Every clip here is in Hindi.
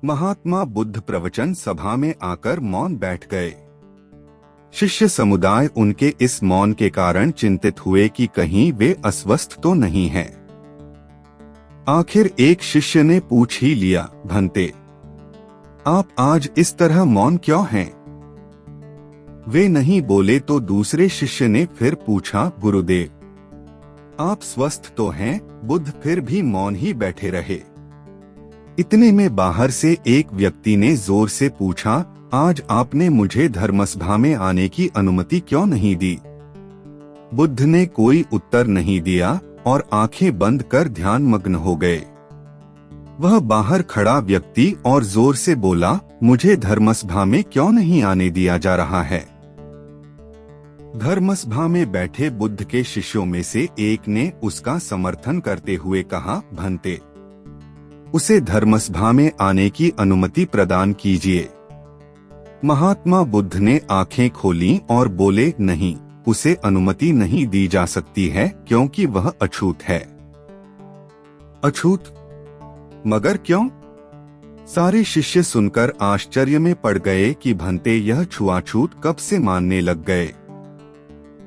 महात्मा बुद्ध प्रवचन सभा में आकर मौन बैठ गए। शिष्य समुदाय उनके इस मौन के कारण चिंतित हुए कि कहीं वे अस्वस्थ तो नहीं हैं। आखिर एक शिष्य ने पूछ ही लिया, भंते, आप आज इस तरह मौन क्यों हैं? वे नहीं बोले तो दूसरे शिष्य ने फिर पूछा, गुरुदेव, आप स्वस्थ तो हैं? बुद्ध फिर भी मौन ही बैठे रहे। इतने में बाहर से एक व्यक्ति ने जोर से पूछा, आज आपने मुझे धर्मसभा में आने की अनुमति क्यों नहीं दी? बुद्ध ने कोई उत्तर नहीं दिया और आंखें बंद कर ध्यान मग्न हो गए। वह बाहर खड़ा व्यक्ति और जोर से बोला, मुझे धर्मसभा में क्यों नहीं आने दिया जा रहा है? धर्मसभा में बैठे बुद्ध के शिष्यों में से एक ने उसका समर्थन करते हुए कहा, भंते, उसे धर्मसभा में आने की अनुमति प्रदान कीजिए। महात्मा बुद्ध ने आंखें खोलीं और बोले, नहीं, उसे अनुमति नहीं दी जा सकती है क्योंकि वह अछूत है। अछूत? मगर क्यों? सारे शिष्य सुनकर आश्चर्य में पड़ गए कि भंते यह छुआछूत कब से मानने लग गए।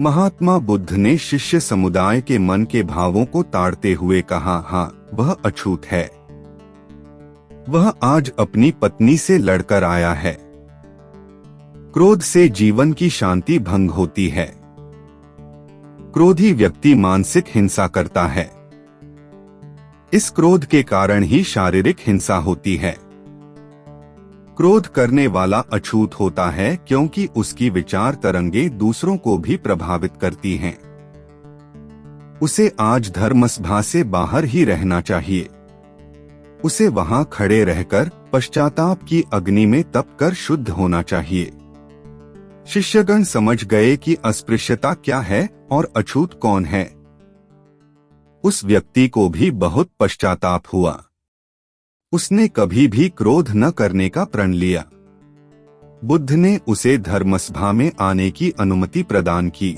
महात्मा बुद्ध ने शिष्य समुदाय के मन के भावों को ताड़ते हुए कहा, हाँ, वह अछूत है। वह आज अपनी पत्नी से लड़कर आया है। क्रोध से जीवन की शांति भंग होती है। क्रोधी व्यक्ति मानसिक हिंसा करता है। इस क्रोध के कारण ही शारीरिक हिंसा होती है। क्रोध करने वाला अछूत होता है क्योंकि उसकी विचार तरंगे दूसरों को भी प्रभावित करती हैं। उसे आज धर्मसभा से बाहर ही रहना चाहिए। उसे वहां खड़े रहकर पश्चाताप की अग्नि में तपकर शुद्ध होना चाहिए। शिष्यगण समझ गए कि अस्पृश्यता क्या है और अछूत कौन है। उस व्यक्ति को भी बहुत पश्चाताप हुआ। उसने कभी भी क्रोध न करने का प्रण लिया। बुद्ध ने उसे धर्मसभा में आने की अनुमति प्रदान की।